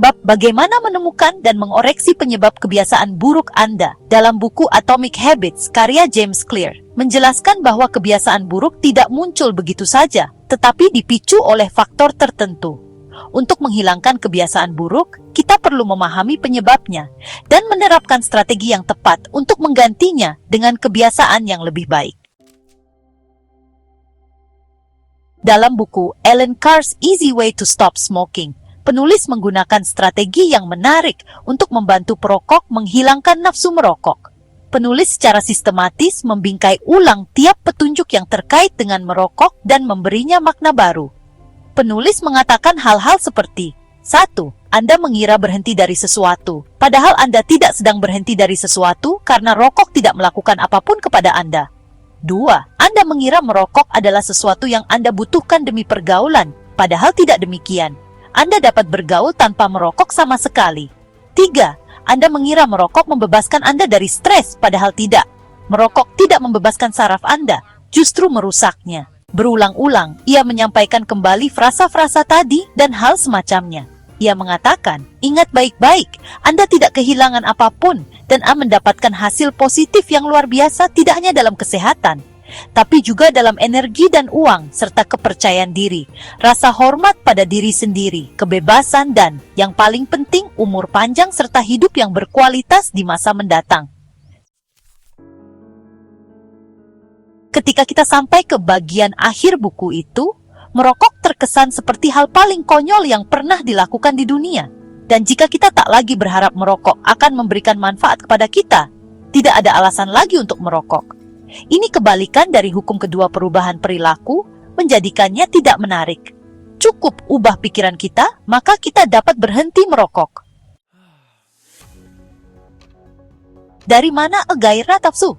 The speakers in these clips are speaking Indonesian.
Bab bagaimana menemukan dan mengoreksi penyebab kebiasaan buruk Anda dalam buku Atomic Habits karya James Clear menjelaskan bahwa kebiasaan buruk tidak muncul begitu saja, tetapi dipicu oleh faktor tertentu. Untuk menghilangkan kebiasaan buruk, kita perlu memahami penyebabnya dan menerapkan strategi yang tepat untuk menggantinya dengan kebiasaan yang lebih baik. Dalam buku Ellen Carr's Easy Way to Stop Smoking, penulis menggunakan strategi yang menarik untuk membantu perokok menghilangkan nafsu merokok. Penulis secara sistematis membingkai ulang tiap petunjuk yang terkait dengan merokok dan memberinya makna baru. Penulis mengatakan hal-hal seperti 1. Anda mengira berhenti dari sesuatu, padahal Anda tidak sedang berhenti dari sesuatu karena rokok tidak melakukan apapun kepada Anda. 2. Anda mengira merokok adalah sesuatu yang Anda butuhkan demi pergaulan, padahal tidak demikian. Anda dapat bergaul tanpa merokok sama sekali. 3. Anda mengira merokok membebaskan Anda dari stres, padahal tidak. Merokok tidak membebaskan saraf Anda, justru merusaknya. Berulang-ulang, ia menyampaikan kembali frasa-frasa tadi dan hal semacamnya. Ia mengatakan, ingat baik-baik, Anda tidak kehilangan apapun dan mendapatkan hasil positif yang luar biasa tidak hanya dalam kesehatan, tapi juga dalam energi dan uang, serta kepercayaan diri, rasa hormat pada diri sendiri, kebebasan dan, yang paling penting, umur panjang serta hidup yang berkualitas di masa mendatang. Ketika kita sampai ke bagian akhir buku itu, merokok terkesan seperti hal paling konyol yang pernah dilakukan di dunia. Dan jika kita tak lagi berharap merokok akan memberikan manfaat kepada kita, tidak ada alasan lagi untuk merokok. Ini kebalikan dari hukum kedua perubahan perilaku, menjadikannya tidak menarik. Cukup ubah pikiran kita, maka kita dapat berhenti merokok. Dari mana gairah nafsu?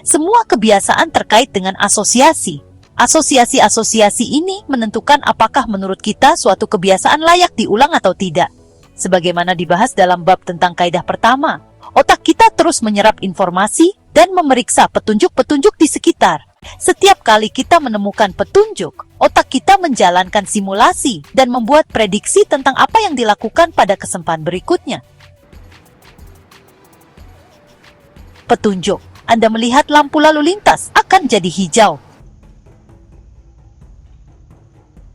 Semua kebiasaan terkait dengan asosiasi. Asosiasi-asosiasi ini menentukan apakah menurut kita suatu kebiasaan layak diulang atau tidak. Sebagaimana dibahas dalam bab tentang kaidah pertama, otak kita terus menyerap informasi dan memeriksa petunjuk-petunjuk di sekitar. Setiap kali kita menemukan petunjuk, otak kita menjalankan simulasi dan membuat prediksi tentang apa yang dilakukan pada kesempatan berikutnya. Petunjuk. Anda melihat lampu lalu lintas akan jadi hijau.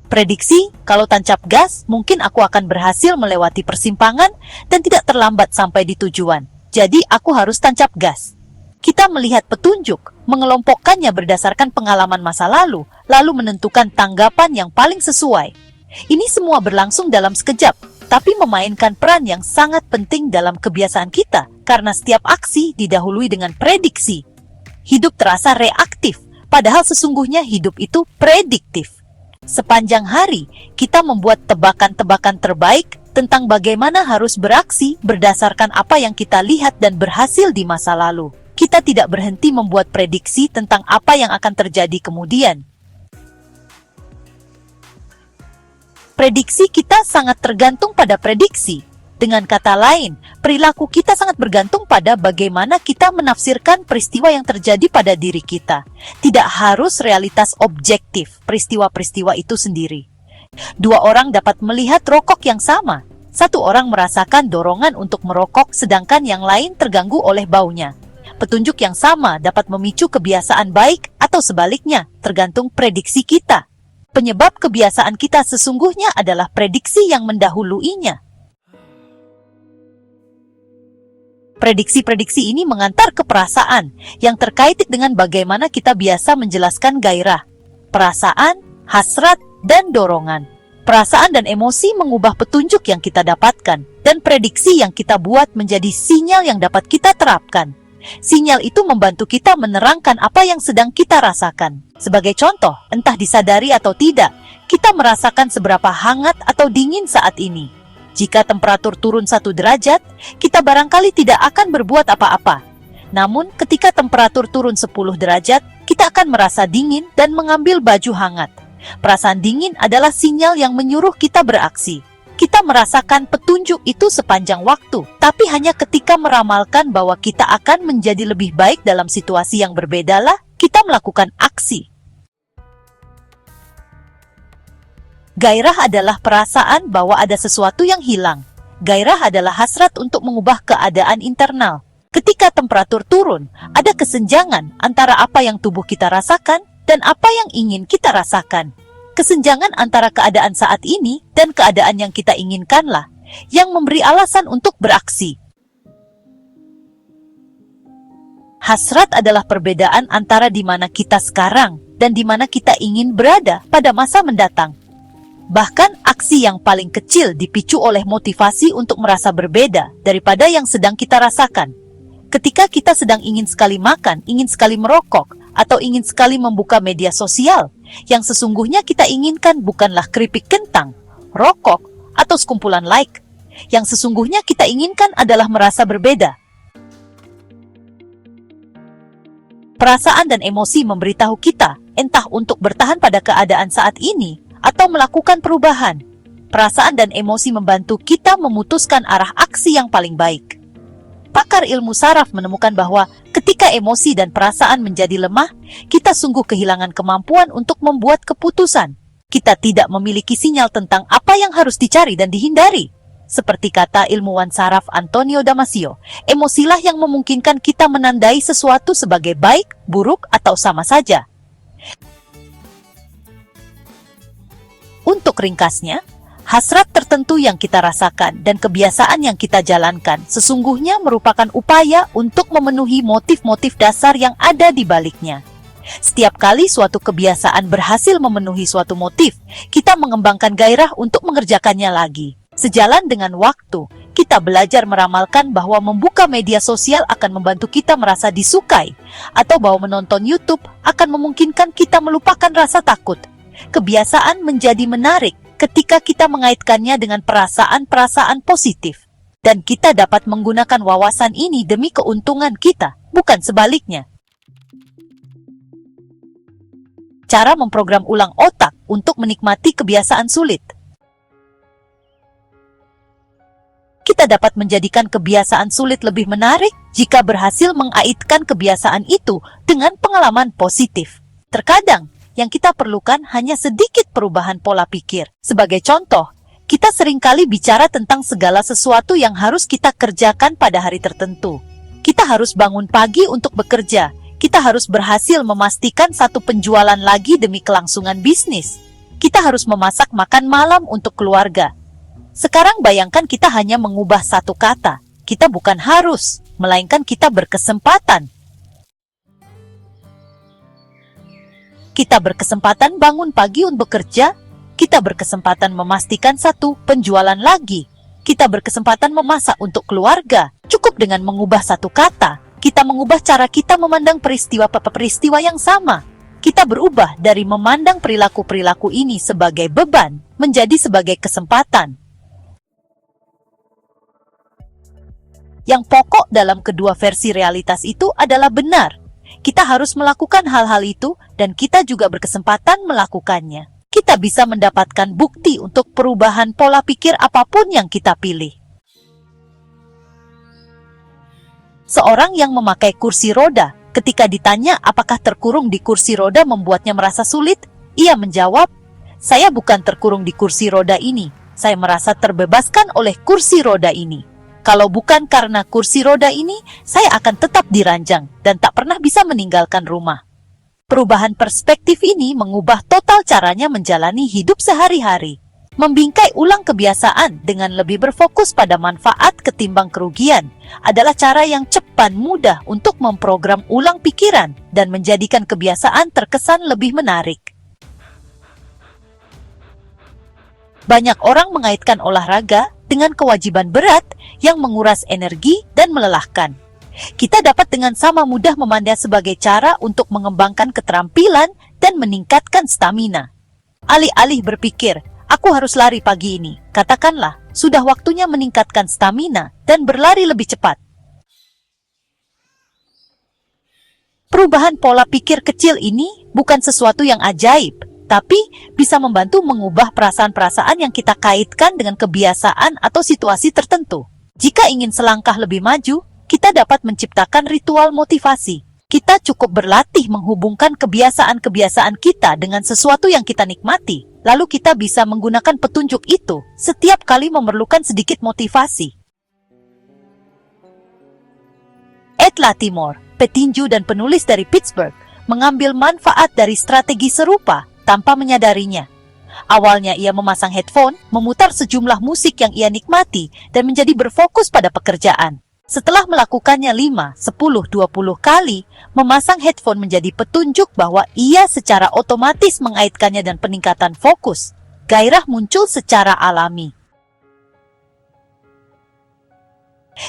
Prediksi, kalau tancap gas, mungkin aku akan berhasil melewati persimpangan dan tidak terlambat sampai di tujuan. Jadi aku harus tancap gas. Kita melihat petunjuk, mengelompokkannya berdasarkan pengalaman masa lalu menentukan tanggapan yang paling sesuai. Ini semua berlangsung dalam sekejap, tapi memainkan peran yang sangat penting dalam kebiasaan kita, karena setiap aksi didahului dengan prediksi. Hidup terasa reaktif, padahal sesungguhnya hidup itu prediktif. Sepanjang hari, kita membuat tebakan-tebakan terbaik tentang bagaimana harus beraksi berdasarkan apa yang kita lihat dan berhasil di masa lalu. Kita tidak berhenti membuat prediksi tentang apa yang akan terjadi kemudian. Prediksi kita sangat tergantung pada prediksi. Dengan kata lain, perilaku kita sangat bergantung pada bagaimana kita menafsirkan peristiwa yang terjadi pada diri kita. Tidak harus realitas objektif peristiwa-peristiwa itu sendiri. Dua orang dapat melihat rokok yang sama. Satu orang merasakan dorongan untuk merokok, sedangkan yang lain terganggu oleh baunya. Petunjuk yang sama dapat memicu kebiasaan baik atau sebaliknya, tergantung prediksi kita. Penyebab kebiasaan kita sesungguhnya adalah prediksi yang mendahuluinya. Prediksi-prediksi ini mengantar ke perasaan yang terkait dengan bagaimana kita biasa menjelaskan gairah, perasaan, hasrat, dan dorongan. Perasaan dan emosi mengubah petunjuk yang kita dapatkan, dan prediksi yang kita buat menjadi sinyal yang dapat kita terapkan. Sinyal itu membantu kita menerangkan apa yang sedang kita rasakan. Sebagai contoh, entah disadari atau tidak, kita merasakan seberapa hangat atau dingin saat ini. Jika temperatur turun 1 derajat, kita barangkali tidak akan berbuat apa-apa. Namun, ketika temperatur turun 10 derajat, kita akan merasa dingin dan mengambil baju hangat. Perasaan dingin adalah sinyal yang menyuruh kita beraksi. Kita merasakan petunjuk itu sepanjang waktu, tapi hanya ketika meramalkan bahwa kita akan menjadi lebih baik dalam situasi yang berbedalah kita melakukan aksi. Gairah adalah perasaan bahwa ada sesuatu yang hilang. Gairah adalah hasrat untuk mengubah keadaan internal. Ketika temperatur turun, ada kesenjangan antara apa yang tubuh kita rasakan dan apa yang ingin kita rasakan. Kesenjangan antara keadaan saat ini dan keadaan yang kita inginkanlah yang memberi alasan untuk beraksi. Hasrat adalah perbedaan antara di mana kita sekarang dan di mana kita ingin berada pada masa mendatang. Bahkan aksi yang paling kecil dipicu oleh motivasi untuk merasa berbeda daripada yang sedang kita rasakan. Ketika kita sedang ingin sekali makan, ingin sekali merokok, atau ingin sekali membuka media sosial, yang sesungguhnya kita inginkan bukanlah keripik kentang, rokok, atau sekumpulan like. Yang sesungguhnya kita inginkan adalah merasa berbeda. Perasaan dan emosi memberitahu kita, entah untuk bertahan pada keadaan saat ini, atau melakukan perubahan. Perasaan dan emosi membantu kita memutuskan arah aksi yang paling baik. Pakar ilmu saraf menemukan bahwa ketika emosi dan perasaan menjadi lemah, kita sungguh kehilangan kemampuan untuk membuat keputusan. Kita tidak memiliki sinyal tentang apa yang harus dicari dan dihindari. Seperti kata ilmuwan saraf Antonio Damasio, emosilah yang memungkinkan kita menandai sesuatu sebagai baik, buruk, atau sama saja. Untuk ringkasnya, hasrat tertentu yang kita rasakan dan kebiasaan yang kita jalankan sesungguhnya merupakan upaya untuk memenuhi motif-motif dasar yang ada di baliknya. Setiap kali suatu kebiasaan berhasil memenuhi suatu motif, kita mengembangkan gairah untuk mengerjakannya lagi. Sejalan dengan waktu, kita belajar meramalkan bahwa membuka media sosial akan membantu kita merasa disukai, atau bahwa menonton YouTube akan memungkinkan kita melupakan rasa takut. Kebiasaan menjadi menarik ketika kita mengaitkannya dengan perasaan-perasaan positif. Dan kita dapat menggunakan wawasan ini demi keuntungan kita, bukan sebaliknya. Cara memprogram ulang otak untuk menikmati kebiasaan sulit. Kita dapat menjadikan kebiasaan sulit lebih menarik jika berhasil mengaitkan kebiasaan itu dengan pengalaman positif. Terkadang, yang kita perlukan hanya sedikit perubahan pola pikir. Sebagai contoh, kita seringkali bicara tentang segala sesuatu yang harus kita kerjakan pada hari tertentu. Kita harus bangun pagi untuk bekerja. Kita harus berhasil memastikan satu penjualan lagi demi kelangsungan bisnis. Kita harus memasak makan malam untuk keluarga. Sekarang bayangkan kita hanya mengubah satu kata. Kita bukan harus, melainkan kita berkesempatan. Kita berkesempatan bangun pagi untuk bekerja. Kita berkesempatan memastikan satu penjualan lagi. Kita berkesempatan memasak untuk keluarga. Cukup dengan mengubah satu kata. Kita mengubah cara kita memandang peristiwa yang sama. Kita berubah dari memandang perilaku-perilaku ini sebagai beban menjadi sebagai kesempatan. Yang pokok dalam kedua versi realitas itu adalah benar. Kita harus melakukan hal-hal itu dan kita juga berkesempatan melakukannya. Kita bisa mendapatkan bukti untuk perubahan pola pikir apapun yang kita pilih. Seorang yang memakai kursi roda, ketika ditanya apakah terkurung di kursi roda membuatnya merasa sulit, ia menjawab, "Saya bukan terkurung di kursi roda ini, saya merasa terbebaskan oleh kursi roda ini. Kalau bukan karena kursi roda ini, saya akan tetap diranjang dan tak pernah bisa meninggalkan rumah." Perubahan perspektif ini mengubah total caranya menjalani hidup sehari-hari. Membingkai ulang kebiasaan dengan lebih berfokus pada manfaat ketimbang kerugian adalah cara yang cepat mudah untuk memprogram ulang pikiran dan menjadikan kebiasaan terkesan lebih menarik. Banyak orang mengaitkan olahraga dengan kewajiban berat yang menguras energi dan melelahkan. Kita dapat dengan sama mudah memandang sebagai cara untuk mengembangkan keterampilan dan meningkatkan stamina. Alih-alih berpikir, "Aku harus lari pagi ini," katakanlah, "Sudah waktunya meningkatkan stamina dan berlari lebih cepat." Perubahan pola pikir kecil ini bukan sesuatu yang ajaib, tapi bisa membantu mengubah perasaan-perasaan yang kita kaitkan dengan kebiasaan atau situasi tertentu. Jika ingin selangkah lebih maju, kita dapat menciptakan ritual motivasi. Kita cukup berlatih menghubungkan kebiasaan-kebiasaan kita dengan sesuatu yang kita nikmati. Lalu kita bisa menggunakan petunjuk itu setiap kali memerlukan sedikit motivasi. Ed Latimore, petinju dan penulis dari Pittsburgh, mengambil manfaat dari strategi serupa tanpa menyadarinya. Awalnya ia memasang headphone, memutar sejumlah musik yang ia nikmati, dan menjadi berfokus pada pekerjaan. Setelah melakukannya 5, 10, 20 kali, memasang headphone menjadi petunjuk bahwa ia secara otomatis mengaitkannya dan peningkatan fokus. Gairah muncul secara alami.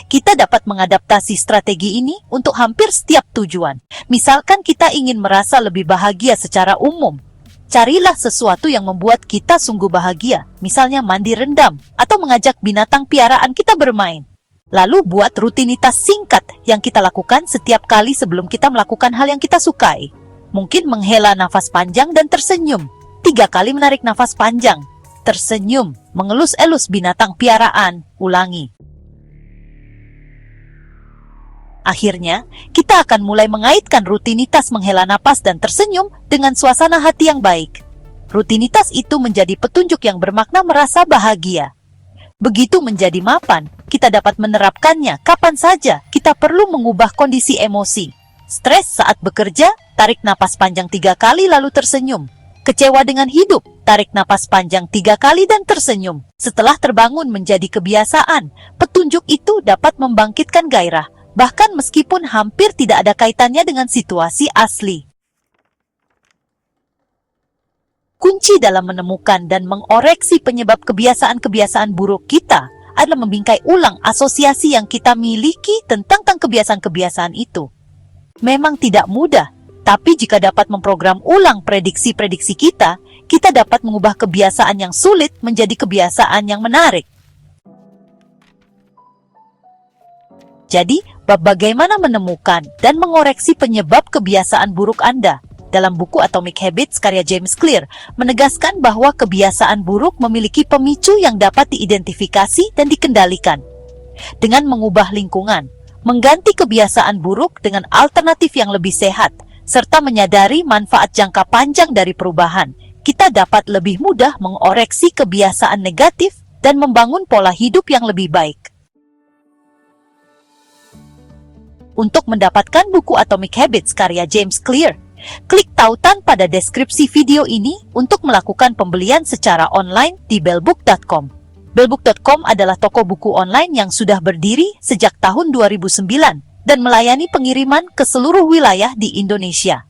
Kita dapat mengadaptasi strategi ini untuk hampir setiap tujuan. Misalkan kita ingin merasa lebih bahagia secara umum. Carilah sesuatu yang membuat kita sungguh bahagia, misalnya mandi rendam, atau mengajak binatang piaraan kita bermain. Lalu buat rutinitas singkat yang kita lakukan setiap kali sebelum kita melakukan hal yang kita sukai. Mungkin menghela nafas panjang dan tersenyum. 3 kali menarik nafas panjang, tersenyum, mengelus-elus binatang piaraan, ulangi. Akhirnya, kita akan mulai mengaitkan rutinitas menghela napas dan tersenyum dengan suasana hati yang baik. Rutinitas itu menjadi petunjuk yang bermakna merasa bahagia. Begitu menjadi mapan, kita dapat menerapkannya kapan saja kita perlu mengubah kondisi emosi. Stres saat bekerja, tarik napas panjang 3 kali lalu tersenyum. Kecewa dengan hidup, tarik napas panjang 3 kali dan tersenyum. Setelah terbangun menjadi kebiasaan, petunjuk itu dapat membangkitkan gairah, bahkan meskipun hampir tidak ada kaitannya dengan situasi asli. Kunci dalam menemukan dan mengoreksi penyebab kebiasaan-kebiasaan buruk kita adalah membingkai ulang asosiasi yang kita miliki tentang kebiasaan-kebiasaan itu. Memang tidak mudah, tapi jika dapat memprogram ulang prediksi-prediksi kita, kita dapat mengubah kebiasaan yang sulit menjadi kebiasaan yang menarik. Jadi, bagaimana menemukan dan mengoreksi penyebab kebiasaan buruk Anda? Dalam buku Atomic Habits karya James Clear, menegaskan bahwa kebiasaan buruk memiliki pemicu yang dapat diidentifikasi dan dikendalikan. Dengan mengubah lingkungan, mengganti kebiasaan buruk dengan alternatif yang lebih sehat, serta menyadari manfaat jangka panjang dari perubahan, kita dapat lebih mudah mengoreksi kebiasaan negatif dan membangun pola hidup yang lebih baik. Untuk mendapatkan buku Atomic Habits karya James Clear, klik tautan pada deskripsi video ini untuk melakukan pembelian secara online di bellbook.com. Bellbook.com adalah toko buku online yang sudah berdiri sejak tahun 2009 dan melayani pengiriman ke seluruh wilayah di Indonesia.